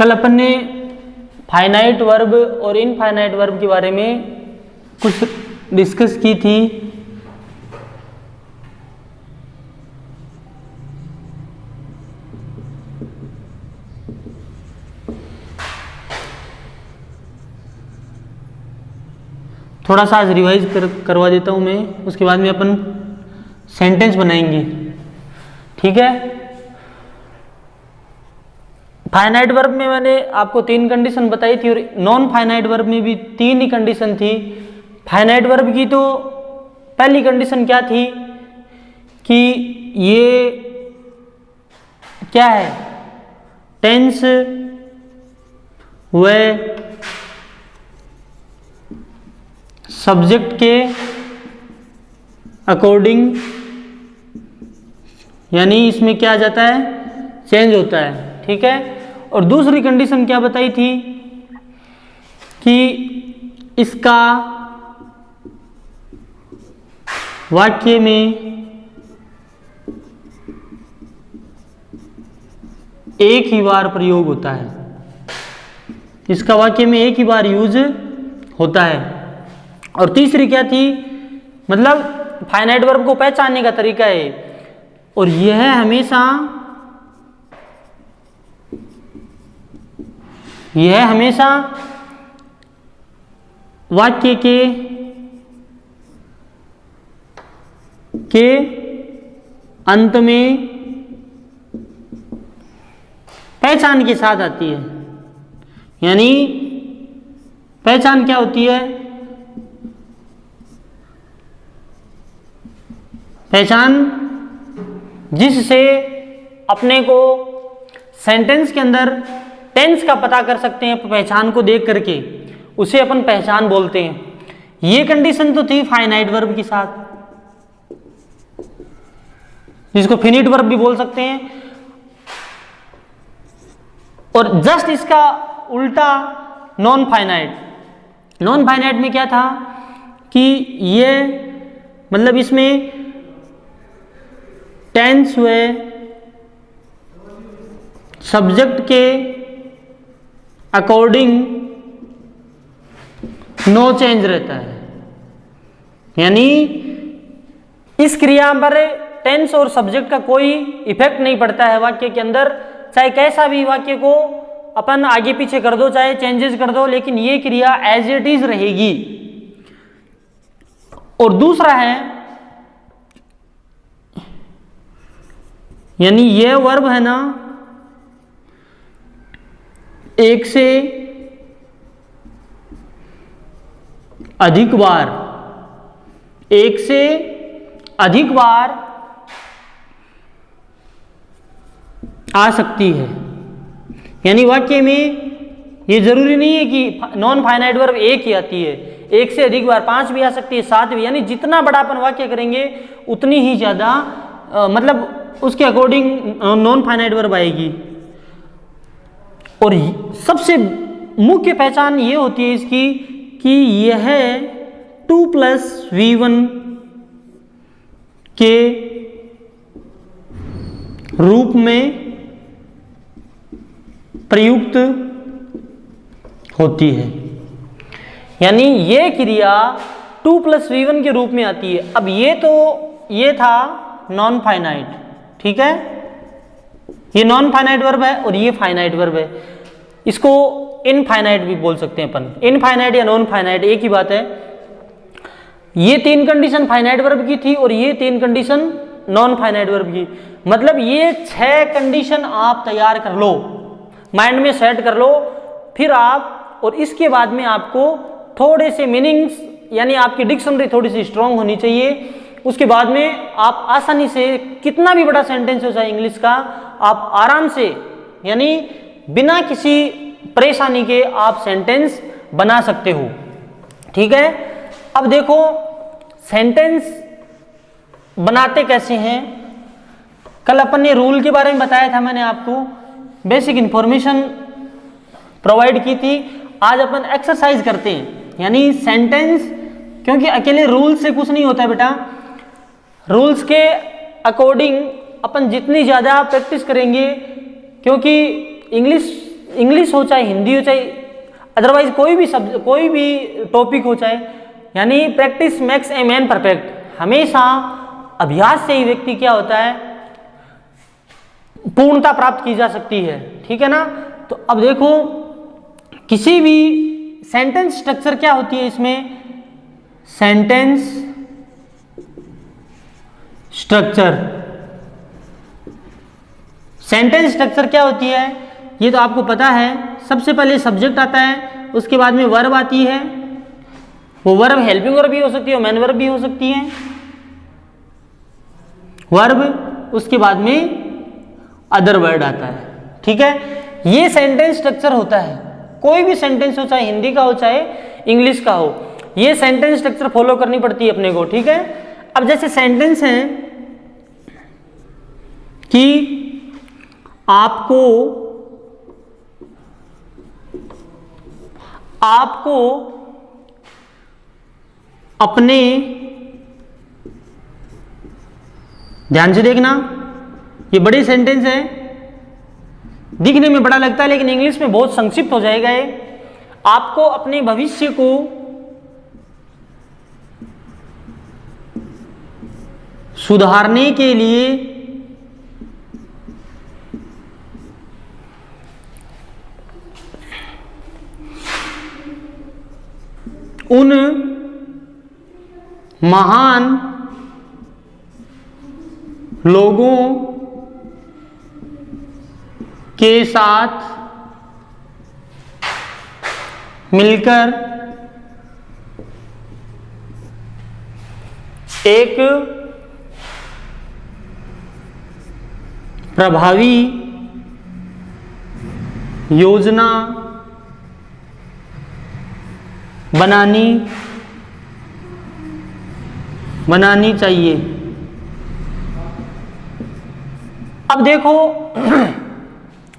कल अपन ने finite verb और इनफाइनाइट वर्ब के बारे में कुछ डिस्कस की थी। थोड़ा सा आज रिवाइज करवा देता हूं मैं, उसके बाद में अपन सेंटेंस बनाएंगे, ठीक है। फाइनाइट वर्ब में मैंने आपको 3 कंडीशन बताई थी और नॉन फाइनाइट वर्ब में भी 3 ही कंडीशन थी। फाइनाइट वर्ब की तो पहली कंडीशन क्या थी कि ये क्या है, टेंस व सब्जेक्ट के अकॉर्डिंग, यानी इसमें क्या आ जाता है, चेंज होता है, ठीक है। और दूसरी कंडीशन क्या बताई थी कि इसका वाक्य में एक ही बार प्रयोग होता है, इसका वाक्य में एक ही बार यूज होता है। और तीसरी क्या थी, मतलब फाइनाइट वर्ब को पहचानने का तरीका है, और यह हमेशा वाक्य के अंत में पहचान के साथ आती है। यानी पहचान क्या होती है, पहचान जिससे अपने को सेंटेंस के अंदर टेंस का पता कर सकते हैं, पहचान को देख करके उसे अपन पहचान बोलते हैं। ये कंडीशन तो थी फाइनाइट वर्ब के साथ, जिसको फिनिट वर्ब भी बोल सकते हैं। और जस्ट इसका उल्टा नॉन फाइनाइट। नॉन फाइनाइट में क्या था कि ये मतलब इसमें टेंस व सब्जेक्ट के अकॉर्डिंग नो चेंज रहता है, यानी इस क्रिया पर टेंस और सब्जेक्ट का कोई इफेक्ट नहीं पड़ता है वाक्य के अंदर। चाहे कैसा भी वाक्य को अपन आगे पीछे कर दो, चाहे चेंजेस कर दो, लेकिन ये क्रिया एज इट इज रहेगी। और दूसरा है, यानी ये वर्ब है ना, एक से अधिक बार आ सकती है। यानी वाक्य में ये जरूरी नहीं है कि नॉन फाइनाइट वर्ब एक ही आती है, एक से अधिक बार 5 भी आ सकती है, 7 भी। यानी जितना बड़ा अपन वाक्य करेंगे उतनी ही ज्यादा मतलब उसके अकॉर्डिंग नॉन फाइनाइट वर्ब आएगी। और सबसे मुख्य पहचान ये होती है इसकी कि यह 2+V1 के रूप में प्रयुक्त होती है। यानी ये क्रिया 2+V1 के रूप में आती है। अब ये था नॉन फाइनाइट, ठीक है। ये नॉन फाइनाइट वर्ब है और ये फाइनाइट वर्ब है। इसको इनफाइनाइट भी बोल सकते हैं अपन। इनफाइनाइट या नॉन फाइनाइट एक ही बात है। ये 3 कंडीशन फाइनाइट वर्ब की थी और ये 3 कंडीशन नॉन फाइनाइट वर्ब की। मतलब ये 6 कंडीशन आप तैयार कर लो, माइंड में सेट कर लो, फिर आप, और इसके बाद में आपको थोड़े से मीनिंग्स, यानी आपकी डिक्शनरी थोड़ी सी स्ट्रांग होनी चाहिए। उसके बाद में आप आसानी से कितना भी बड़ा सेंटेंस हो जाए इंग्लिश का, आप आराम से, यानी बिना किसी परेशानी के आप सेंटेंस बना सकते हो, ठीक है। अब देखो सेंटेंस बनाते कैसे हैं। कल अपन ने रूल के बारे में बताया था, मैंने आपको बेसिक इंफॉर्मेशन प्रोवाइड की थी। आज अपन एक्सरसाइज करते हैं, यानी सेंटेंस, क्योंकि अकेले रूल से कुछ नहीं होता है बेटा। रूल्स के अकॉर्डिंग अपन जितनी ज़्यादा प्रैक्टिस करेंगे, क्योंकि इंग्लिश इंग्लिश हो चाहे हिंदी हो चाहे अदरवाइज कोई भी टॉपिक हो चाहे, यानी practice makes a man perfect. हमेशा अभ्यास से ही व्यक्ति क्या होता है, पूर्णता प्राप्त की जा सकती है। ठीक है ना। तो अब देखो किसी भी सेंटेंस स्ट्रक्चर क्या होती है इसमें, सेंटेंस स्ट्रक्चर। सेंटेंस स्ट्रक्चर क्या होती है ये तो आपको पता है। सबसे पहले सब्जेक्ट आता है, उसके बाद में वर्ब आती है, वो वर्ब हेल्पिंग वर्ब भी हो सकती है, मेन वर्ब भी हो सकती है, वर्ब, उसके बाद में अदर वर्ड आता है। ठीक है, ये सेंटेंस स्ट्रक्चर होता है। कोई भी सेंटेंस हो, चाहे हिंदी का हो चाहे इंग्लिश का हो, ये सेंटेंस स्ट्रक्चर फॉलो करनी पड़ती है अपने को। ठीक है। अब जैसे सेंटेंस है कि आपको अपने, ध्यान से देखना, ये बड़ी सेंटेंस है, दिखने में बड़ा लगता है लेकिन इंग्लिश में बहुत संक्षिप्त हो जाएगा ये। आपको अपने भविष्य को सुधारने के लिए उन महान लोगों के साथ मिलकर एक प्रभावी योजना बनानी चाहिए। अब देखो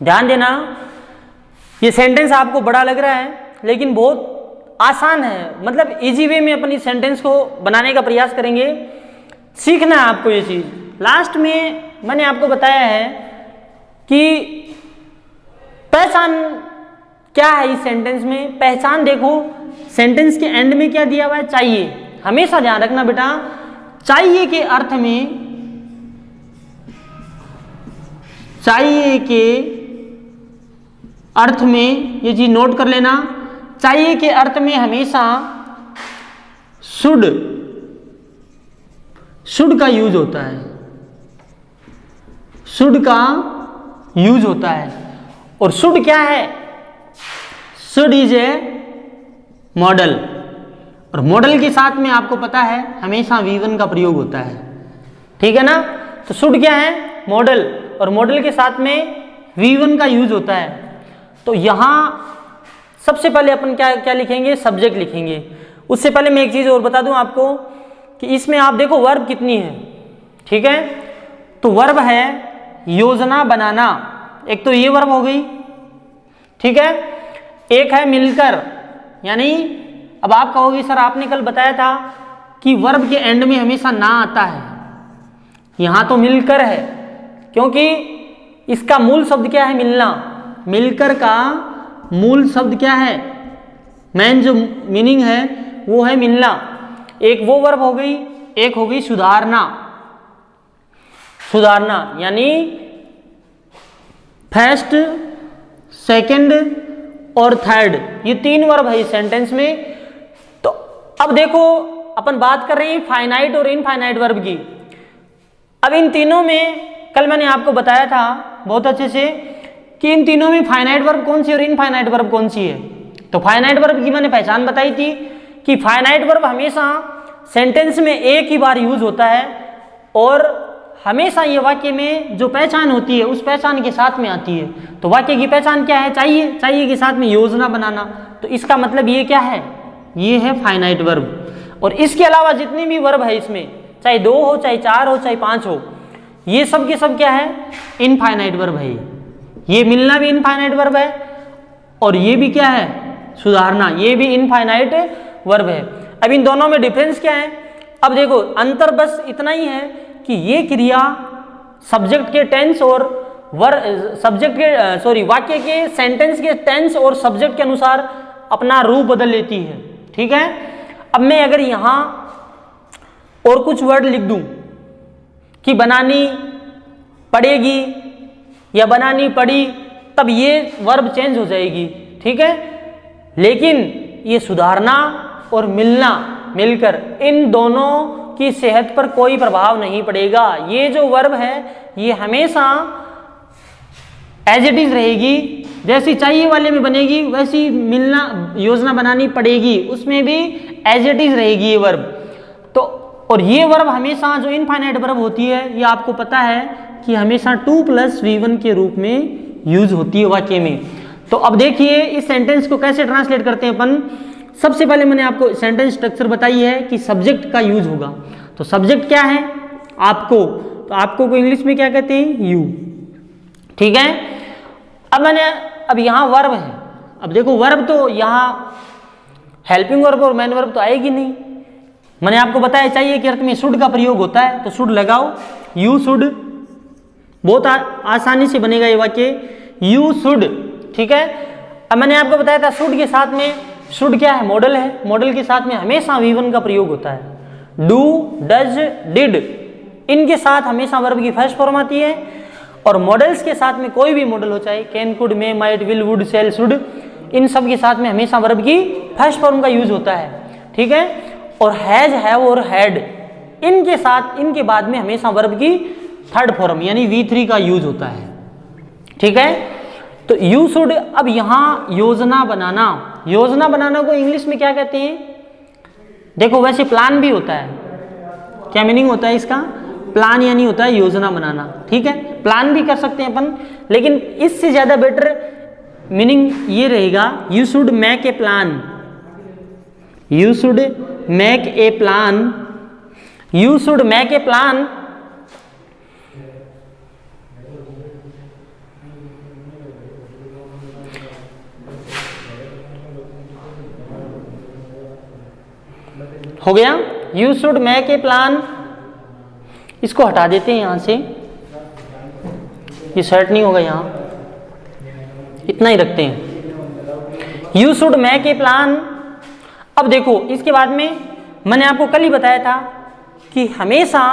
ध्यान देना, ये सेंटेंस आपको बड़ा लग रहा है लेकिन बहुत आसान है, मतलब इजी वे में अपनी सेंटेंस को बनाने का प्रयास करेंगे। सीखना है आपको ये चीज। लास्ट में मैंने आपको बताया है कि पहचान क्या है इस सेंटेंस में। पहचान देखो, सेंटेंस के एंड में क्या दिया हुआ है, चाहिए। हमेशा ध्यान रखना बेटा, चाहिए के अर्थ में ये चीज नोट कर लेना। चाहिए के अर्थ में हमेशा शुड का यूज होता है, शुड का यूज होता है। और शुड क्या है, शुड इज ए मॉडल, और मॉडल के साथ में आपको पता है हमेशा V1 का प्रयोग होता है। ठीक है ना। तो शुड क्या है, मॉडल, और मॉडल के साथ में V1 का यूज होता है। तो यहां सबसे पहले अपन क्या लिखेंगे, सब्जेक्ट लिखेंगे। उससे पहले मैं एक चीज और बता दूं आपको कि इसमें आप देखो वर्ब कितनी है। ठीक है, तो वर्ब है योजना बनाना, एक तो ये वर्ब हो गई। ठीक है, एक है मिलकर, यानी अब आप कहोगे सर आपने कल बताया था कि वर्ब के एंड में हमेशा ना आता है, यहां तो मिलकर है क्योंकि इसका मूल शब्द क्या है, मिलना। मिलकर का मूल शब्द क्या है, मेन जो मीनिंग है वो है मिलना। एक वो वर्ब हो गई, एक हो गई सुधारना। सुधारना यानी फर्स्ट, सेकंड और थर्ड, ये 3 वर्ब है इस सेंटेंस में। तो अब देखो अपन बात कर रहे हैं फाइनाइट और इनफाइनाइट वर्ब की। अब इन तीनों में कल मैंने आपको बताया था बहुत अच्छे से कि इन तीनों में फाइनाइट वर्ब कौन सी और इनफाइनाइट वर्ब कौन सी है। तो फाइनाइट वर्ब की मैंने पहचान बताई थी कि फाइनाइट वर्ब हमेशा सेंटेंस में एक ही बार यूज होता है और हमेशा ये वाक्य में जो पहचान होती है उस पहचान के साथ में आती है। तो वाक्य की पहचान क्या है, चाहिए। चाहिए के साथ में योजना बनाना, तो इसका मतलब ये क्या है, ये है फाइनाइट वर्ब। और इसके अलावा जितनी भी वर्ब है इसमें, चाहे 2 हो, चाहे 4 हो, चाहे 5 हो, ये सब के सब क्या है, इनफाइनाइट वर्ब है। ये मिलना भी इनफाइनाइट वर्ब है और ये भी क्या है, सुधारना, ये भी इनफाइनाइट वर्ब है। अब इन दोनों में डिफरेंस क्या है, अब देखो अंतर बस इतना ही है कि ये क्रिया सब्जेक्ट के टेंस और सब्जेक्ट के वाक्य के सेंटेंस के टेंस और सब्जेक्ट के अनुसार अपना रूप बदल लेती है। ठीक है, अब मैं अगर यहां और कुछ वर्ड लिख दूं कि बनानी पड़ेगी या बनानी पड़ी, तब ये वर्ब चेंज हो जाएगी। ठीक है, लेकिन ये सुधारना और मिलना मिलकर इन दोनों की सेहत पर कोई प्रभाव नहीं पड़ेगा। ये जो वर्ब है ये हमेशा एज इट इज रहेगी, जैसी चाहिए वाले में बनेगी वैसी मिलना योजना बनानी पड़ेगी उसमें भी एज इट इज रहेगी ये वर्ब। तो और ये वर्ब हमेशा जो इनफाइनाइट वर्ब होती है ये आपको पता है कि हमेशा 2 + V1 के रूप में यूज होती है वाक्य में। तो अब देखिए इस सेंटेंस को कैसे ट्रांसलेट करते हैं अपन। सबसे पहले मैंने आपको सेंटेंस स्ट्रक्चर बताई है कि सब्जेक्ट का यूज होगा। तो सब्जेक्ट क्या है आपको, तो आपको को इंग्लिश में क्या कहते हैं, यू। ठीक है, अब यहां वर्ब है। अब देखो वर्ब तो यहां हेल्पिंग वर्ब और मेन वर्ब तो आएगी नहीं। मैंने आपको बताया चाहिए कि अर्थ में शुड का प्रयोग होता है, तो शुड लगाओ, यू शुड, बहुत आसानी से बनेगा ये वाक्य, यू शुड। ठीक है, अब मैंने आपको बताया था शुड के साथ में, शुड क्या है, मॉडल है, मॉडल के साथ में हमेशा V1 का प्रयोग होता है। डू, डज, डिड, इनके साथ हमेशा वर्ब की फर्स्ट फॉर्म आती है। और मॉडल्स के साथ में कोई भी मॉडल हो, चाहे can, could, may, might, will, would, shall, should, इन सब के साथ में हमेशा वर्ब की फर्स्ट फॉर्म का यूज होता है। ठीक है, और हैज, हैव और हैड, इनके साथ इनके बाद में हमेशा वर्ब की थर्ड फॉर्म यानी V3 का यूज होता है। ठीक है, तो यू शुड। अब यहां योजना बनाना, योजना बनाना को इंग्लिश में क्या कहते हैं, देखो वैसे प्लान भी होता है, क्या मीनिंग होता है इसका, प्लान यानी होता है योजना बनाना। ठीक है, प्लान भी कर सकते हैं अपन, लेकिन इससे ज्यादा बेटर मीनिंग ये रहेगा, you should make a plan, you should make a plan, you should make a plan. हो गया, you should make a plan. इसको हटा देते हैं यहां से, ये सेट नहीं होगा, यहां इतना ही रखते हैं, you should make a plan. अब देखो इसके बाद में मैंने आपको कल ही बताया था कि हमेशा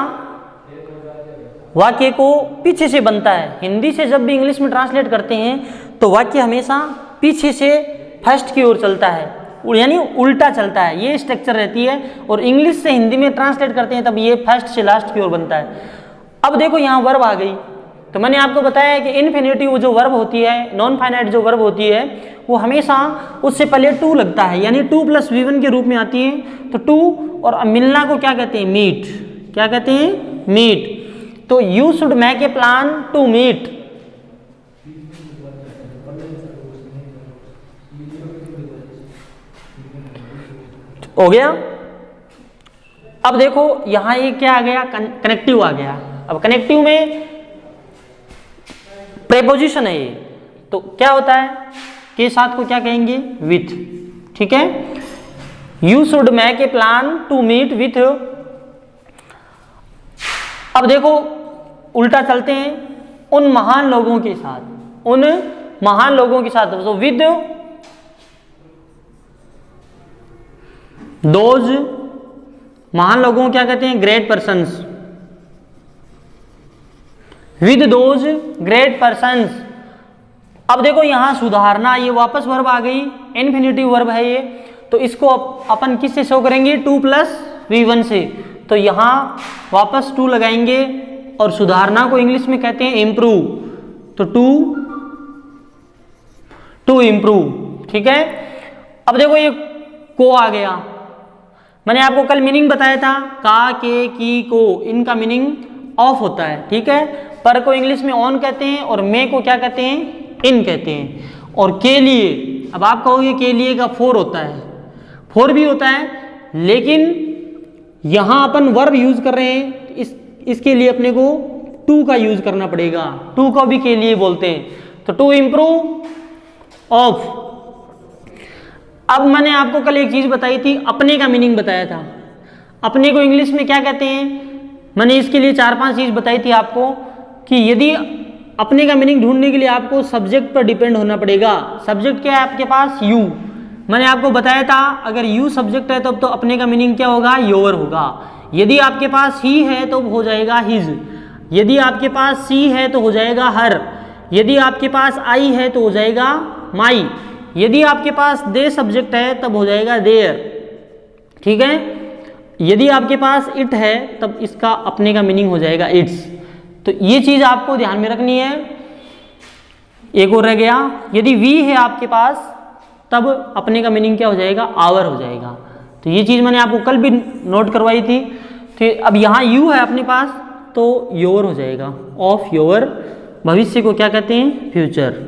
वाक्य को पीछे से बनता है। हिंदी से जब भी इंग्लिश में ट्रांसलेट करते हैं तो वाक्य हमेशा पीछे से फर्स्ट की ओर चलता है, यानी उल्टा चलता है, ये स्ट्रक्चर रहती है। और इंग्लिश से हिंदी में ट्रांसलेट करते हैं तब ये फर्स्ट से लास्ट की ओर बनता है। अब देखो यहाँ वर्ब आ गई, तो मैंने आपको बताया कि इनफिनिटिव जो वर्ब होती है, नॉन फाइनाइट जो वर्ब होती है, वो हमेशा उससे पहले टू लगता है, यानी 2 + V1 के रूप में आती है। तो टू, और मिलना को क्या कहते हैं, मीट, क्या कहते हैं, मीट। तो you should make a plan to meet. हो गया। अब देखो यहां ये क्या आ गया, कनेक्टिव आ गया। अब कनेक्टिव में प्रेपोजिशन है ये, तो क्या होता है, के साथ को क्या कहेंगे, विथ। ठीक है, you should make a plan to meet with. अब देखो उल्टा चलते हैं, उन महान लोगों के साथ, उन महान लोगों के साथ, तो विद दोज, महान लोगों को क्या कहते हैं, great persons, with those great persons. अब देखो यहां सुधारना, ये वापस वर्ब आ गई, इन्फिनिटिव वर्ब है ये, तो इसको अपन किससे शो करेंगे, 2 + V1 से। तो यहां वापस 2 लगाएंगे, और सुधारना को इंग्लिश में कहते हैं इम्प्रूव, तो टू इम्प्रूव। ठीक है, अब देखो ये को आ गया, मैंने आपको कल मीनिंग बताया था, का, के, की, को, इनका मीनिंग ऑफ होता है। ठीक है, पर को इंग्लिश में ऑन कहते हैं, और मे को क्या कहते हैं, इन कहते हैं। और के लिए, अब आप कहोगे के लिए का 4 होता है, 4 भी होता है, लेकिन यहां अपन वर्ब यूज कर रहे हैं, इसके लिए अपने को 2 का यूज करना पड़ेगा, 2 को भी के लिए बोलते हैं। तो टू इम्प्रूव ऑफ। अब मैंने आपको कल एक चीज बताई थी, अपने का मीनिंग बताया था। अपने को इंग्लिश में क्या कहते हैं, मैंने इसके लिए 4-5 चीज बताई थी आपको, कि यदि अपने का मीनिंग ढूंढने के लिए आपको सब्जेक्ट पर डिपेंड होना पड़ेगा। सब्जेक्ट क्या है आपके पास? यू। मैंने आपको बताया था अगर यू सब्जेक्ट है तब तो अपने का मीनिंग क्या होगा? योर होगा। यदि आपके पास ही है तो हो जाएगा हिज, यदि आपके पास सी है तो हो जाएगा हर, यदि आपके पास आई है तो हो जाएगा माई, यदि आपके पास दे सब्जेक्ट है तब हो जाएगा देयर। ठीक है, यदि आपके पास इट है तब इसका अपने का मीनिंग हो जाएगा इट्स। तो ये चीज आपको ध्यान में रखनी है। एक और रह गया, यदि वी है आपके पास तब अपने का मीनिंग क्या हो जाएगा? आवर हो जाएगा। तो ये चीज मैंने आपको कल भी नोट करवाई थी। तो अब यहाँ यू है अपने पास तो योर हो जाएगा, ऑफ योर। भविष्य को क्या कहते हैं? फ्यूचर।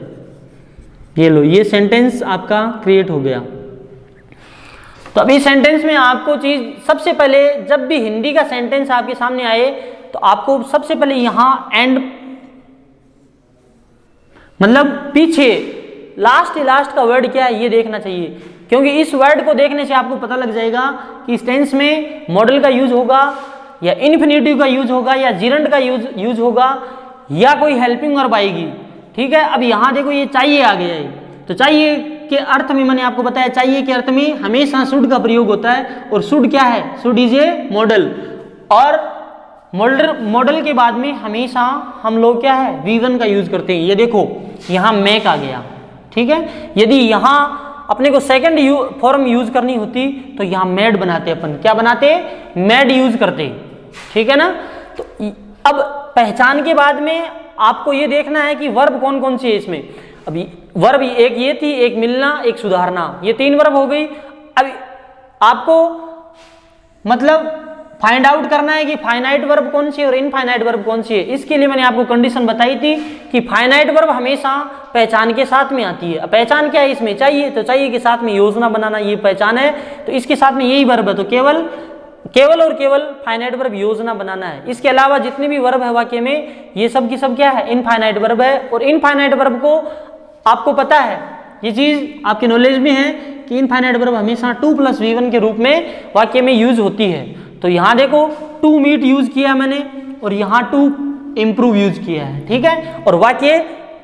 ये लो, ये सेंटेंस आपका क्रिएट हो गया। तो अभी सेंटेंस में आपको चीज सबसे पहले, जब भी हिंदी का सेंटेंस आपके सामने आए तो आपको सबसे पहले यहां एंड मतलब पीछे लास्ट का वर्ड क्या है ये देखना चाहिए, क्योंकि इस वर्ड को देखने से आपको पता लग जाएगा कि इस टेंस में मॉडल का यूज होगा या इन्फिनिटिव का यूज होगा या जिरंड का यूज होगा या कोई हेल्पिंग वर्ब आएगी। ठीक है, अब यहां देखो ये चाहिए आ गया है, तो चाहिए के अर्थ में मैंने आपको बताया, चाहिए के अर्थ में हमेशा शुड का प्रयोग होता है। और शुड क्या है? शुड इज ए मॉडल, और मॉडल के बाद में हमेशा हम लोग क्या है? V1 का यूज करते हैं। ये देखो यहां मैक आ गया। ठीक है, यदि यहां अपने को सेकंड फॉर्म यूज करनी होती तो यहां मेड बनाते, अपन क्या बनाते? मेड यूज करते। ठीक है ना। तो अब पहचान के बाद में आपको ये देखना है कि वर्ब कौन कौन सी है इसमें। अभी वर्ब एक ये थी, एक मिलना, एक सुधारना, ये 3 वर्ब हो गई। अब आपको मतलब फाइंड आउट करना है कि फाइनाइट वर्ब कौन सी है और इनफाइनाइट वर्ब कौन सी है। इसके लिए मैंने आपको कंडीशन बताई थी कि फाइनाइट वर्ब हमेशा पहचान के साथ में आती है। अब पहचान क्या है इसमें? चाहिए, तो चाहिए के साथ में योजना बनाना, ये पहचान है, तो इसके साथ में यही वर्ब है। तो केवल और केवल फाइनाइट वर्ब योजना बनाना है। इसके अलावा जितने भी वर्ब है वाक्य में, ये सब की सब क्या है? इनफाइनाइट वर्ब है। और इनफाइनाइट वर्ब को आपको पता है, ये चीज आपके नॉलेज में है कि इनफाइनाइट वर्ब हमेशा 2 + V1 के रूप में वाक्य में यूज होती है। तो यहां देखो टू मीट यूज किया मैंने और यहां टू इंप्रूव यूज किया है। ठीक है, और वाक्य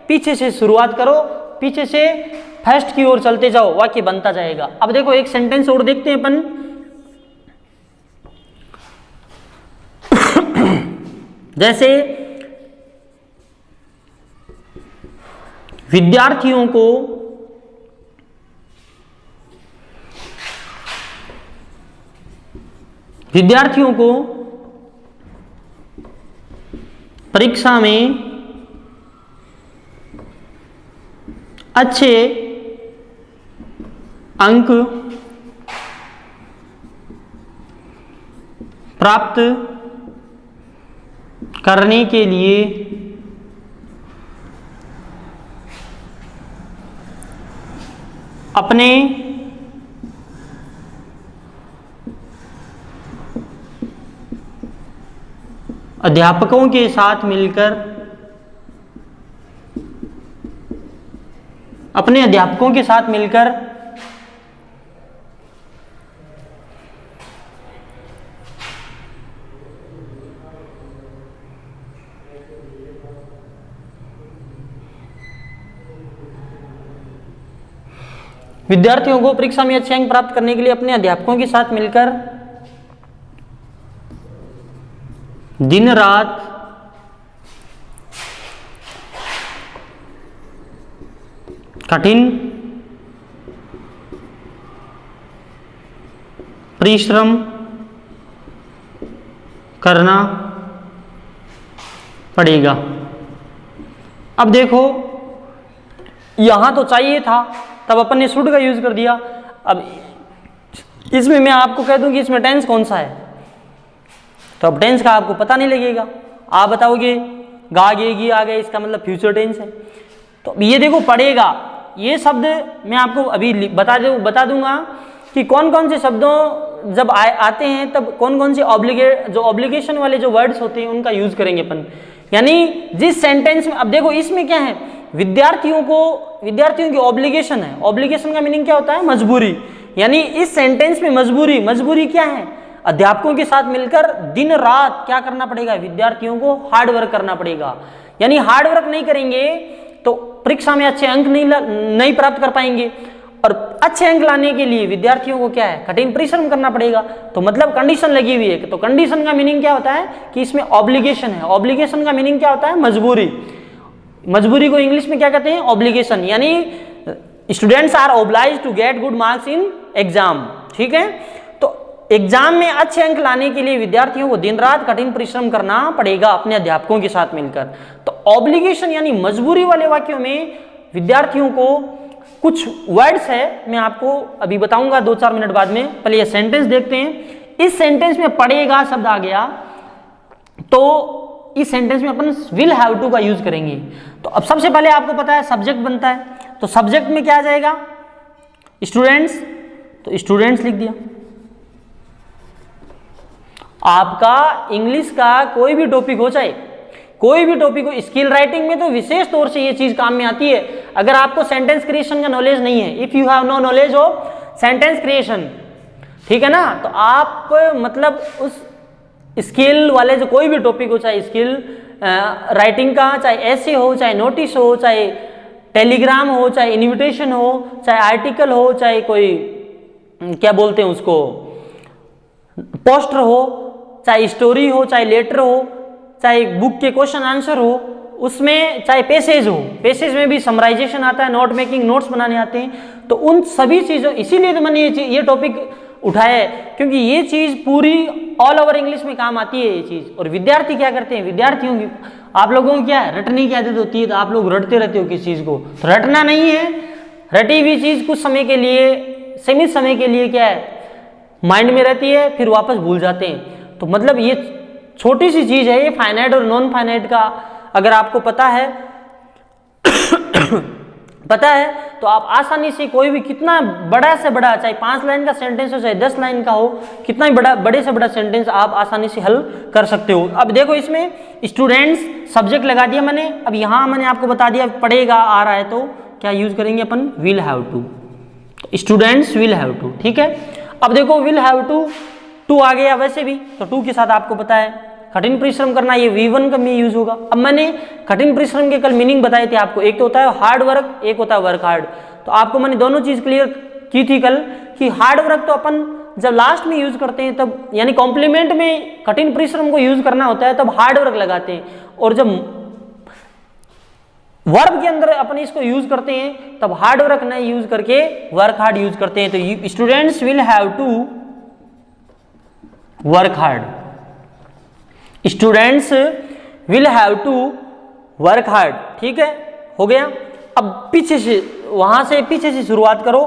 पीछे से शुरुआत करो, पीछे से फर्स्ट की ओर चलते जाओ, वाक्य बनता जाएगा। अब देखो एक सेंटेंस और देखते हैं अपन। जैसे विद्यार्थियों को परीक्षा में अच्छे अंक प्राप्त करने के लिए अपने अध्यापकों के साथ मिलकर विद्यार्थियों को परीक्षा में अच्छे अंक प्राप्त करने के लिए अपने अध्यापकों के साथ मिलकर दिन रात कठिन परिश्रम करना पड़ेगा। अब देखो यहां तो चाहिए था, तब अपन ने शुड का यूज कर दिया। अब इसमें मैं आपको कह दूं कि इसमें टेंस कौन सा है, तो अब टेंस का आपको पता नहीं लगेगा। आप बताओगे गा गेगी आ गए, इसका मतलब फ्यूचर टेंस है। तो ये देखो पड़ेगा, ये शब्द मैं आपको अभी बता दूंगा कि कौन कौन से शब्दों जब आते हैं तब कौन कौन से ऑब्लिगेशन वाले जो वर्ड्स होते हैं उनका यूज करेंगे अपन। यानी जिस सेंटेंस में, अब देखो इसमें क्या है, विद्यार्थियों की ऑब्लिगेशन है। ऑब्लिगेशन का मीनिंग क्या होता है? मजबूरी। यानी इस सेंटेंस में मजबूरी क्या है? अध्यापकों के साथ मिलकर दिन रात क्या करना पड़ेगा? विद्यार्थियों को हार्ड वर्क करना पड़ेगा। यानी हार्ड वर्क नहीं करेंगे तो परीक्षा में अच्छे अंक नहीं प्राप्त कर पाएंगे। और अच्छे अंक लाने के लिए विद्यार्थियों को क्या है, कठिन परिश्रम करना पड़ेगा। तो मतलब कंडीशन लगी हुई है। तो कंडीशन का मीनिंग क्या होता है कि इसमें ऑब्लिगेशन है। ऑब्लिगेशन का मीनिंग क्या होता है, मजबूरी। मजबूरी को इंग्लिश में क्या कहते हैं, ऑब्लिगेशन। यानी students are obliged to get good marks in exam. ठीक है, तो एग्जाम में अच्छे अंक लाने के लिए विद्यार्थियों को दिन रात कठिन परिश्रम करना पड़ेगा अपने अध्यापकों के साथ मिलकर। तो ऑब्लिगेशन यानी मजबूरी वाले वाक्यों में विद्यार्थियों को कुछ वर्ड्स है, मैं आपको अभी बताऊंगा 2-4 मिनट बाद में। पहले ये सेंटेंस देखते हैं। इस सेंटेंस में पड़ेगा शब्द आ गया, तो इस सेंटेंस में अपन विल हैव टू का यूज करेंगे। तो अब सबसे पहले आपको पता है सब्जेक्ट बनता है, तो सब्जेक्ट में क्या आ जाएगा, स्टूडेंट्स। तो स्टूडेंट्स लिख दिया। आपका इंग्लिश का कोई भी टॉपिक हो, चाहे कोई भी टॉपिक हो, स्किल राइटिंग में तो विशेष तौर से ये चीज काम में आती है। अगर आपको सेंटेंस क्रिएशन का नॉलेज नहीं है, if you have no knowledge of sentence creation, ठीक है ना, तो आप मतलब उस स्किल वाले जो कोई भी टॉपिक हो, चाहे स्किल राइटिंग का, चाहे ऐसे हो, चाहे नोटिस हो, चाहे टेलीग्राम हो, चाहे इन्विटेशन हो, चाहे आर्टिकल हो, चाहे कोई क्या बोलते हैं उसको पोस्टर हो, चाहे स्टोरी हो, चाहे लेटर हो, चाहे बुक के क्वेश्चन आंसर हो, उसमें चाहे पैसेज हो, पैसेज में भी समराइजेशन आता है, नोट मेकिंग, नोट्स बनाने आते हैं। तो उन सभी चीज़ों, इसीलिए तो मैंने ये टॉपिक उठाया है, क्योंकि ये चीज़ पूरी ऑल ओवर इंग्लिश में काम आती है ये चीज़। और विद्यार्थी क्या करते हैं, विद्यार्थियों की, आप लोगों को क्या है, रटने की आदत होती है, तो आप लोग रटते रहते हो किस चीज़ को। तो रटना नहीं है, रटी हुई चीज़ कुछ समय के लिए, सीमित समय के लिए क्या है, माइंड में रहती है, फिर वापस भूल जाते हैं। तो मतलब ये छोटी सी चीज है, ये फाइनाइट और नॉन फाइनाइट का अगर आपको पता है तो आप आसानी से कोई भी कितना बड़ा से बड़ा, चाहे 5 लाइन का सेंटेंस हो, चाहे 10 लाइन का हो, कितना ही बड़े से बड़ा सेंटेंस आप आसानी से हल कर सकते हो। अब देखो इसमें स्टूडेंट्स सब्जेक्ट लगा दिया मैंने। अब यहाँ मैंने आपको बता दिया पढ़ेगा आ रहा है, तो क्या यूज करेंगे अपन, will have to. Students will have to, ठीक है। अब देखो विल हैव टू आ गया वैसे भी, तो टू के साथ आपको पता है कठिन परिश्रम करना, ये V1 का में यूज होगा। अब मैंने कठिन परिश्रम के कल मीनिंग बताए थे आपको, एक तो होता है हार्ड वर्क, एक होता है वर्क हार्ड। तो आपको मैंने दोनों चीज क्लियर की थी कल कि हार्ड वर्क तो अपन जब लास्ट में यूज करते हैं तब, यानी कॉम्प्लीमेंट में कठिन परिश्रम को यूज करना होता है तब हार्ड वर्क लगाते हैं, और जब वर्ब के अंदर अपन इसको यूज करते हैं तब हार्ड वर्क नहीं यूज करके वर्क हार्ड यूज करते हैं। तो students will have to work hard, students will have to work hard, ठीक है, हो गया। अब पीछे से, वहां से पीछे से शुरुआत करो।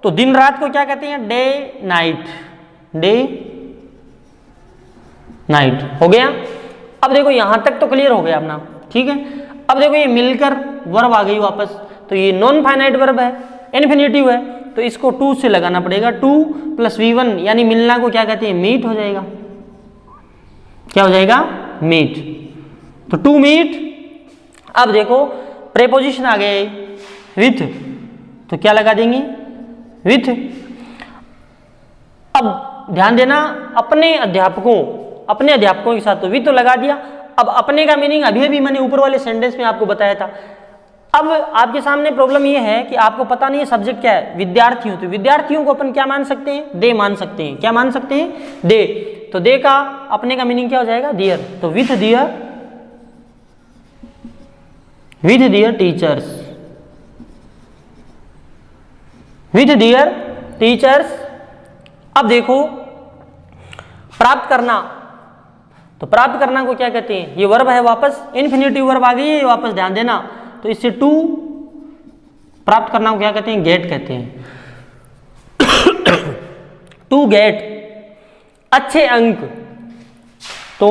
तो दिन रात को क्या कहते हैं, डे नाइट, डे नाइट, हो गया। अब देखो यहां तक तो क्लियर हो गया अपना, ठीक है। अब देखो ये मिलकर वर्ब आ गई वापस, तो ये नॉन फाइनाइट वर्ब है, इन्फिनिटिव है, तो इसको टू से लगाना पड़ेगा। 2 + V1 यानी मिलना को क्या कहते हैं, मीट हो जाएगा। क्या हो जाएगा, मीट। तो टू मीट। अब देखो प्रेपोजिशन आ गए विथ, तो क्या लगा देंगे, विथ। अब ध्यान देना, अपने अध्यापकों के साथ तो विथ तो लगा दिया। अब अपने का मीनिंग अभी मैंने ऊपर वाले सेंटेंस में आपको बताया था। अब आपके सामने प्रॉब्लम यह है कि आपको पता नहीं है सब्जेक्ट क्या है, विद्यार्थियों। तो विद्यार्थियों को अपन क्या मान सकते हैं, दे मान सकते हैं। क्या मान सकते हैं, दे। तो दे का अपने का मीनिंग क्या हो जाएगा, दियर। तो with their teachers, with their teachers. अब देखो प्राप्त करना, तो प्राप्त करना को क्या कहते हैं, ये वर्ब है, वापस इन्फिनिटिव वर्ब आ गई है वापस, ध्यान देना। तो इससे टू प्राप्त करना को क्या कहते हैं, गेट कहते हैं। टू गेट अच्छे अंक, तो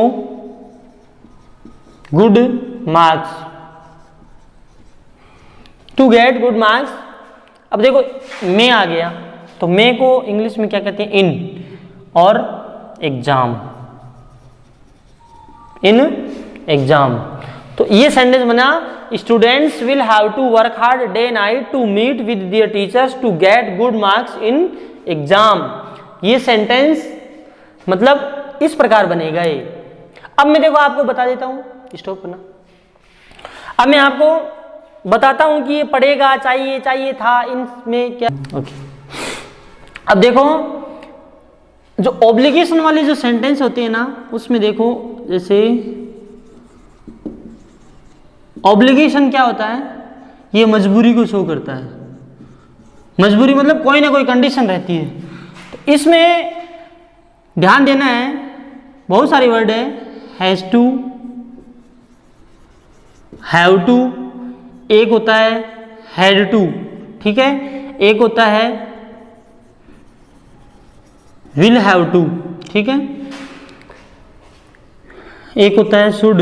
good marks, to get good marks. अब देखो मे आ गया, तो मे को इंग्लिश में क्या कहते हैं, इन, और एग्जाम, इन एग्जाम। तो ये सेंटेंस बना, students will have to work hard day night to meet with their teachers to get good marks in exam. ये सेंटेंस मतलब इस प्रकार बनेगा ये। अब मैं देखो आपको बता देता हूं, स्टॉप करना। अब मैं आपको बताता हूं कि ये पढ़ेगा, चाहिए, चाहिए था, इनमें क्या। ओके, अब देखो जो ऑब्लिगेशन वाले जो सेंटेंस होते हैं ना, उसमें देखो जैसे ऑब्लिगेशन क्या होता है, ये मजबूरी को शो करता है। मजबूरी मतलब कोई ना कोई कंडीशन रहती है। तो इसमें ध्यान देना है, बहुत सारे वर्ड है, हैज टू, हैव टू, एक होता है हैड टू, ठीक है, एक होता है विल हैव टू, ठीक है, एक होता है शुड,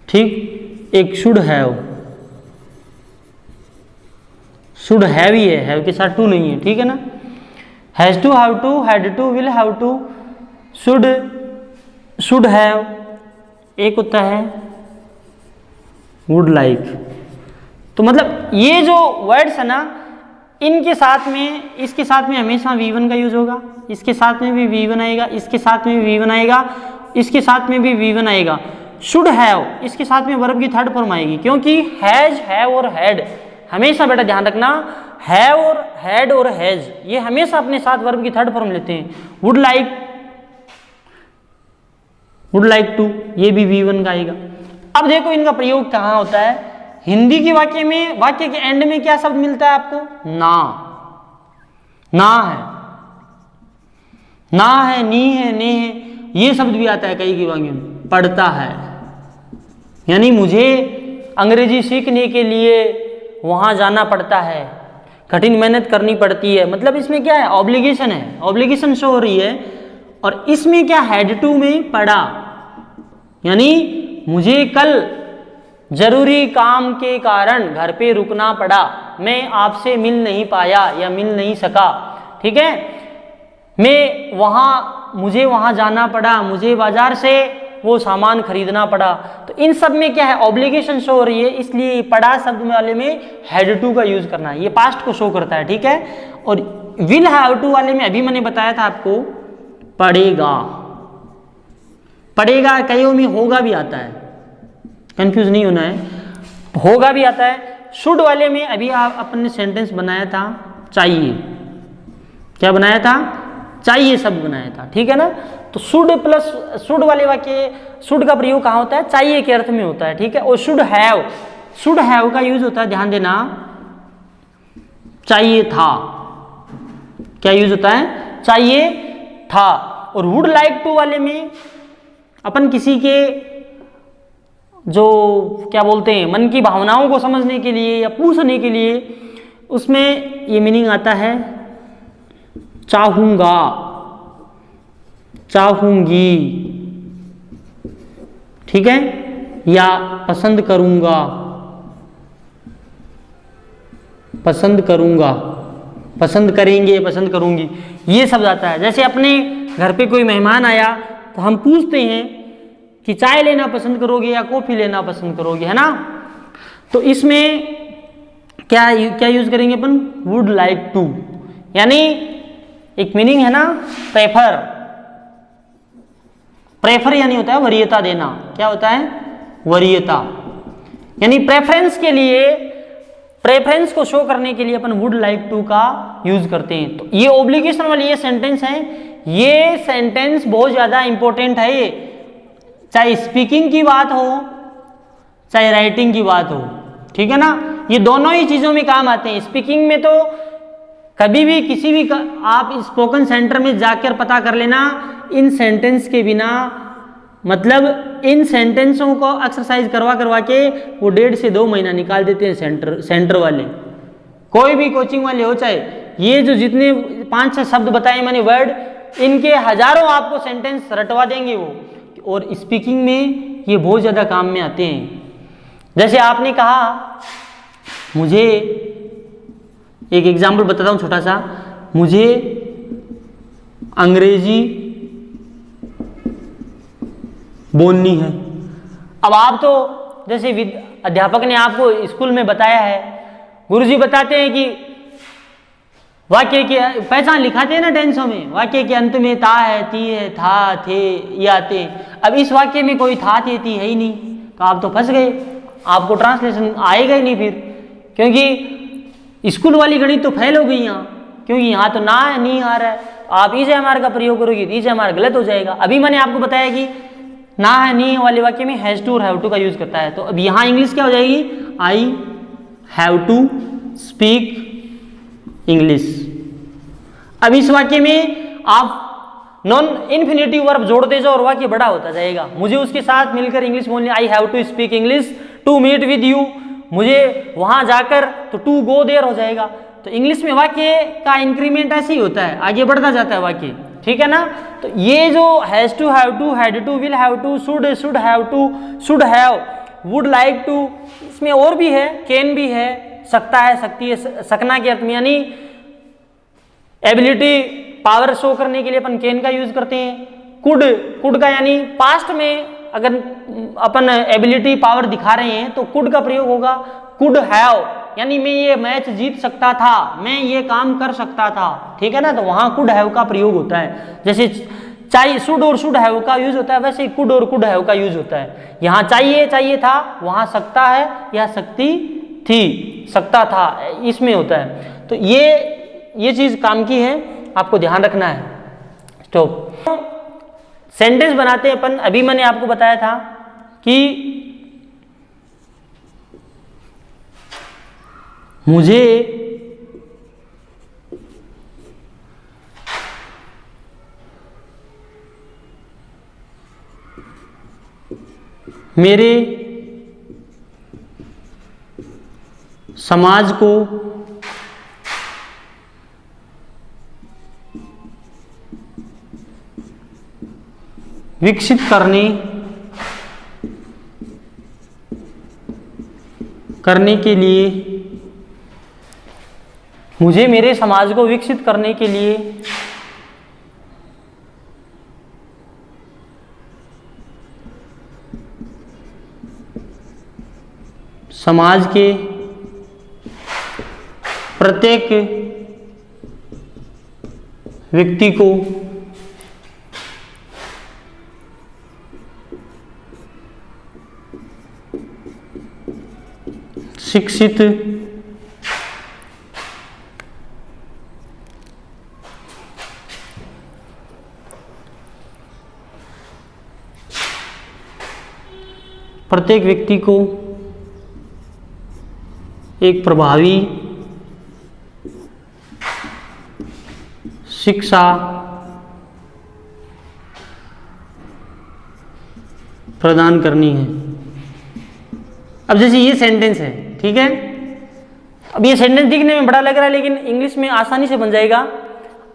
ठीक, एक should have, should have he है, हैव के साथ टू नहीं है, ठीक है ना। Has to, have to, had to, will have to, should, should have, एक होता है वुड लाइक। तो मतलब ये जो वर्ड्स है ना, इनके साथ में, इसके साथ में हमेशा V1 का यूज होगा, इसके साथ में भी V1 आएगा, इसके साथ में भी V1 आएगा, इसके साथ में भी V1 आएगा। शुड हैव, इसके साथ में वर्ब की थर्ड फॉर्म आएगी, क्योंकि हैज, हैव और हैड हमेशा, बेटा ध्यान रखना, हैव और हैड और हैज ये हमेशा अपने साथ वर्ब की थर्ड फॉर्म लेते हैं। Would like, would like to, ये भी V1 का आएगा। अब देखो इनका प्रयोग कहाँ होता है, हिंदी के वाक्य में, वाक्य के एंड में क्या शब्द मिलता है आपको, ना, ना है, ना है, नी है, ने है, ये शब्द भी आता है कई के वाक्य में। पढ़ता है, यानी मुझे अंग्रेजी सीखने के लिए वहां जाना पड़ता है, कठिन मेहनत करनी पड़ती है, मतलब इसमें क्या है, ऑब्लिगेशन है, ऑब्लिगेशन शो हो रही है। और इसमें क्या, हैड टू में पढ़ा, यानी मुझे कल जरूरी काम के कारण घर पे रुकना पड़ा, मैं आपसे मिल नहीं पाया या मिल नहीं सका, ठीक है, मैं मुझे वहां जाना पड़ा, मुझे बाजार से वो सामान खरीदना पड़ा। तो इन सब में क्या है, ऑब्लिगेशन शो हो रही है, इसलिए पढ़ा शब्द वाले में हैड टू का यूज करना है, ये पास्ट को शो करता है, ठीक है। और विल हैव टू वाले में अभी मैंने बताया था आपको, पढ़ेगा, पढ़ेगा कईयों में होगा भी आता है, कंफ्यूज नहीं होना है, होगा भी आता है। शुड वाले में अभी आप अपने सेंटेंस बनाया था, चाहिए, क्या बनाया था, चाहिए शब्द बनाया था, ठीक है ना। तो शुड प्लस शुड वाले वाक्य, शुड का प्रयोग कहाँ होता है, चाहिए के अर्थ में होता है, ठीक है। और शुड हैव का यूज होता है, ध्यान देना, चाहिए था, क्या यूज होता है, चाहिए था। और वुड लाइक टू वाले में अपन किसी के जो क्या बोलते हैं मन की भावनाओं को समझने के लिए या पूछने के लिए, उसमें ये मीनिंग आता है चाहूंगा, चाहूंगी, ठीक है, या पसंद करूंगा, पसंद करूंगा, पसंद करेंगे, पसंद करूंगी, ये शब्द आता है। जैसे अपने घर पे कोई मेहमान आया तो हम पूछते हैं कि चाय लेना पसंद करोगे या कॉफी लेना पसंद करोगे, है ना। तो इसमें क्या यूज करेंगे अपन, वुड लाइक टू, यानी एक मीनिंग है ना, प्रेफर, प्रेफर यानी होता है वरीयता देना, क्या होता है, वरीयता, यानी प्रेफरेंस के लिए, प्रेफरेंस को शो करने के लिए अपन वुड लाइक टू का यूज करते हैं। तो ये ऑब्लिगेशन वाली ये सेंटेंस है, ये सेंटेंस बहुत ज्यादा इंपॉर्टेंट है, ये चाहे स्पीकिंग की बात हो चाहे राइटिंग की बात हो, ठीक है ना, ये दोनों ही चीजों में काम आते हैं। स्पीकिंग में तो कभी भी किसी भी आप स्पोकन सेंटर में जाकर पता कर लेना, इन सेंटेंस के बिना, मतलब इन सेंटेंसों को एक्सरसाइज करवा करवा के वो 1.5 से 2 महीना निकाल देते हैं सेंटर वाले, कोई भी कोचिंग वाले हो, चाहे ये जो जितने 5-6 शब्द बताए मैंने वर्ड, इनके हजारों आपको सेंटेंस रटवा देंगे वो। और स्पीकिंग में ये बहुत ज़्यादा काम में आते हैं। जैसे आपने कहा, मुझे एक एग्जाम्पल बताता हूँ छोटा सा, मुझे अंग्रेजी बोलनी है। अब आप तो जैसे अध्यापक ने आपको स्कूल में बताया है, गुरुजी बताते हैं कि वाक्य की पहचान लिखाते हैं ना टेंसों में, वाक्य के अंत में ता है, ती है, था, थे, ये आते हैं। अब इस वाक्य में कोई था, थे, थी है ही नहीं, तो आप तो फंस गए, आपको ट्रांसलेशन आएगा ही नहीं फिर, क्योंकि स्कूल वाली गणित तो फेल हो गई यहाँ, क्योंकि यहाँ तो ना है नहीं आ रहा है। आप इज एम आर का प्रयोग करोगे तो इज एम आर गलत हो जाएगा। अभी मैंने आपको बताया कि ना है नहीं वाले वाक्य में हैज टू और हैव टू का यूज करता है, तो अब यहाँ इंग्लिश क्या हो जाएगी, I have to speak English. अब इस वाक्य में आप नॉन इन्फिनेटिव वर्ब जोड़ते जाओ और वाक्य बड़ा होता जाएगा। मुझे उसके साथ मिलकर इंग्लिश बोलनी, I have to speak English to meet with you, मुझे वहां जाकर, तो टू गो देयर हो जाएगा। तो इंग्लिश में वाक्य का इंक्रीमेंट ऐसे ही होता है, आगे बढ़ता जाता है वाक्य, ठीक है ना। तो ये जो has to, have to, had to, will have to, should have to, should have, would like to, इसमें और भी है, कैन भी है, सकता है, सकती है, सकना के अर्थ में, यानी एबिलिटी पावर शो करने के लिए अपन कैन का यूज करते हैं। कुड का यानी पास्ट में अगर अपन एबिलिटी पावर दिखा रहे हैं तो कुड का प्रयोग होगा। कुड हैव यानी मैं ये मैच जीत सकता था, मैं ये काम कर सकता था, ठीक है ना, तो वहां कुड हैव का प्रयोग होता है। जैसे चाहिए, शुड और शुड हैव का यूज होता है, वैसे ही कुड और कुड हैव का यूज होता है। यहाँ चाहिए था, वहां सकता है या सकती थी, सकता था, इसमें होता है। तो ये चीज काम की है, आपको ध्यान रखना है। स्टॉप। सेंटेंस बनाते हैं अपन, अभी मैंने आपको बताया था कि मुझे मेरे समाज को विकसित करने के लिए, मुझे मेरे समाज को विकसित करने के लिए समाज के प्रत्येक व्यक्ति को शिक्षित प्रत्येक व्यक्ति को एक प्रभावी शिक्षा प्रदान करनी है। अब जैसे ये सेंटेंस है, ठीक है, अब ये सेंटेंस दिखने में बड़ा लग रहा है लेकिन इंग्लिश में आसानी से बन जाएगा।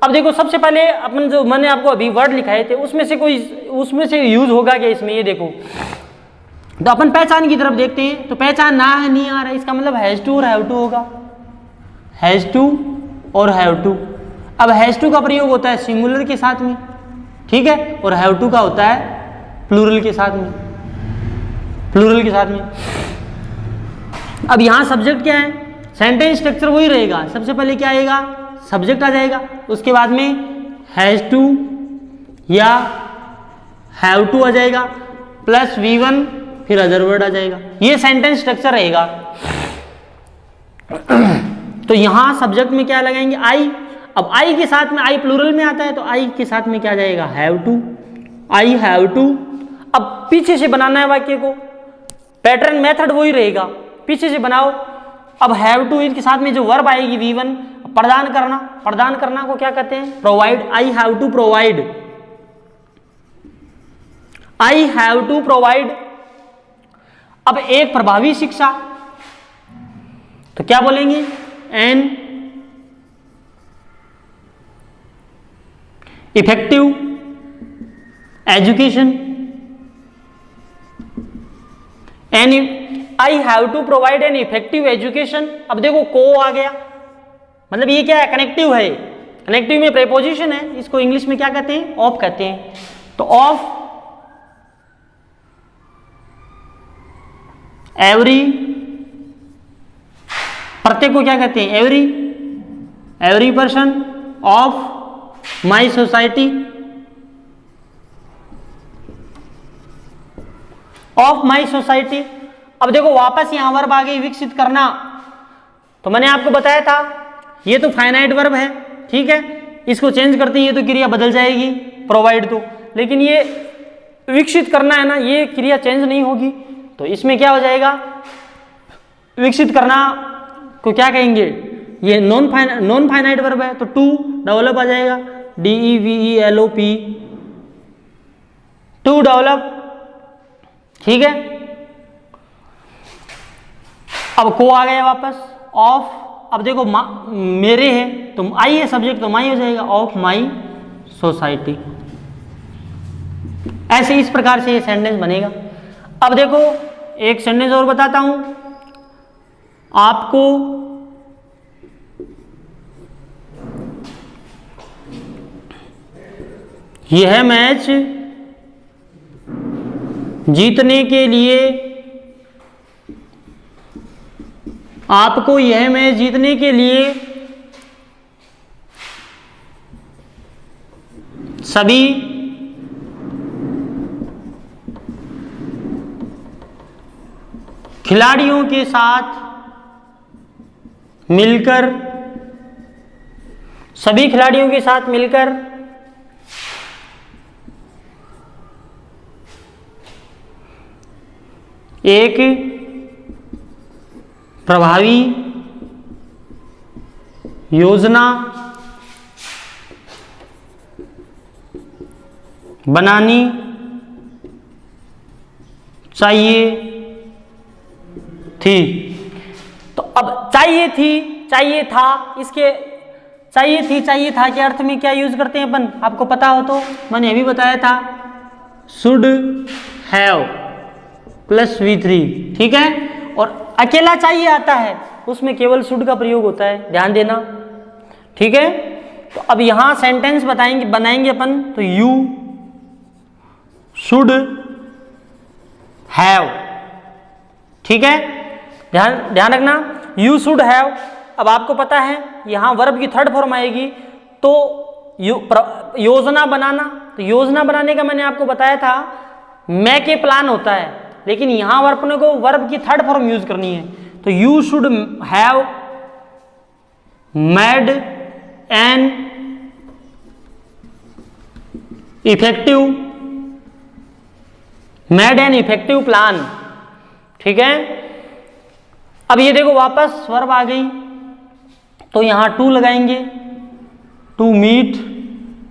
अब देखो, सबसे पहले अपन जो मैंने आपको अभी वर्ड लिखाए थे उसमें से यूज होगा क्या इसमें, ये देखो। तो अपन पहचान की तरफ देखते हैं, तो पहचान ना है नहीं आ रहा है, इसका मतलब हैज टू और हैव टू होगा, हैज टू और हैव टू। अब हैज टू का प्रयोग होता है सिंगुलर के साथ में, ठीक है, और हैव टू का होता है प्लूरल के साथ में, प्लूरल के साथ में। अब यहां सब्जेक्ट क्या है, सेंटेंस स्ट्रक्चर वही रहेगा। सबसे पहले क्या आएगा, सब्जेक्ट आ जाएगा, उसके बाद में हैज टू या हैव टू आ जाएगा, प्लस V1, फिर अदर वर्ड आ जाएगा। ये सेंटेंस स्ट्रक्चर रहेगा। तो यहां सब्जेक्ट में क्या लगाएंगे, आई। अब आई के साथ में, आई प्लूरल में आता है, तो आई के साथ में क्या जाएगा, have to, I have to. अब पीछे से बनाना है वाक्य को, पैटर्न मेथड वही रहेगा, पीछे से बनाओ। अब हैव टू के साथ में जो वर्ब आएगी V1, प्रदान करना, प्रदान करना को क्या कहते हैं, provide. I have to provide, I have to provide. अब एक प्रभावी शिक्षा, तो क्या बोलेंगे, an effective education. I have to provide an effective education. अब देखो को आ गया, मतलब ये क्या है, कनेक्टिव है। कनेक्टिव में प्रेपोजिशन है, इसको इंग्लिश में क्या कहते हैं, ऑफ कहते हैं। तो ऑफ एवरी, प्रत्येक को क्या कहते हैं, every person of my society. Of my society. अब देखो वापस यहां वर्ब आ गई विकसित करना, तो मैंने आपको बताया था ये तो फाइनाइट वर्ब है, ठीक है, इसको चेंज करते ही ये तो क्रिया बदल जाएगी, प्रोवाइड तो, लेकिन ये विकसित करना है ना, ये क्रिया चेंज नहीं होगी, तो इसमें क्या हो जाएगा, विकसित करना को क्या कहेंगे, ये नॉन फाइनाइट वर्ब है, तो टू डेवलप आ जाएगा, DEVELOP, टू डेवलप, ठीक है। अब को आ गया वापस, ऑफ, अब देखो मेरे है तो आई है सब्जेक्ट, तो माई हो जाएगा, ऑफ माई सोसाइटी। ऐसे इस प्रकार से ये सेंटेंस बनेगा। अब देखो एक सेंटेंस और बताता हूं आपको, यह मैच जीतने के लिए, आपको यह मैच जीतने के लिए सभी खिलाड़ियों के साथ मिलकर, सभी खिलाड़ियों के साथ मिलकर एक प्रभावी योजना बनानी चाहिए थी। तो अब चाहिए थी, चाहिए था, इसके चाहिए थी, चाहिए था के अर्थ में क्या यूज करते हैं अपन, आपको पता हो तो मैंने अभी बताया था, शुड हैव प्लस V3, ठीक है। और अकेला चाहिए आता है उसमें केवल शुड का प्रयोग होता है, ध्यान देना, ठीक है। तो अब यहां सेंटेंस बनाएंगे अपन, तो यू शुड हैव, ठीक है, ध्यान रखना, यू शुड हैव। अब आपको पता है यहां वर्ब की थर्ड फॉर्म आएगी, तो योजना बनाना, तो योजना बनाने का मैंने आपको बताया था मैं के प्लान होता है, लेकिन यहां अपने को वर्ब की थर्ड फॉर्म यूज करनी है, तो you should have made an effective plan, ठीक है। अब ये देखो वापस वर्ब आ गई, तो यहां टू लगाएंगे, टू मीट,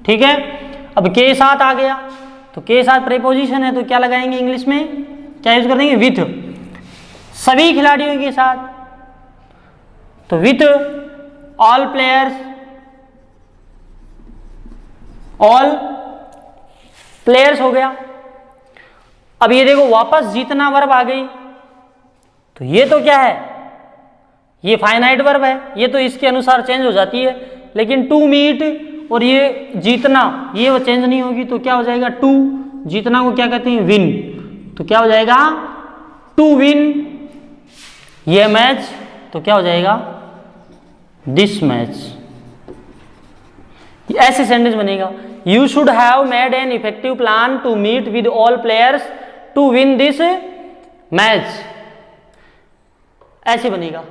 ठीक है। अब के साथ आ गया, तो के साथ प्रीपोजिशन है, तो क्या लगाएंगे इंग्लिश में, क्या यूज कर देंगे, विथ, सभी खिलाड़ियों के साथ, तो विथ ऑल प्लेयर्स हो गया। अब ये देखो वापस जीतना वर्ब आ गई, तो ये तो क्या है, ये फाइनाइट वर्ब है, ये तो इसके अनुसार चेंज हो जाती है, लेकिन टू मीट और ये जीतना ये वो चेंज नहीं होगी, तो क्या हो जाएगा, टू, जीतना को क्या कहते हैं, विन, तो क्या हो जाएगा, टू विन ये मैच, तो क्या हो जाएगा, दिस मैच। ऐसे सेंटेंस बनेगा, you should have made an effective plan to meet with all players to win this match, ऐसे बनेगा।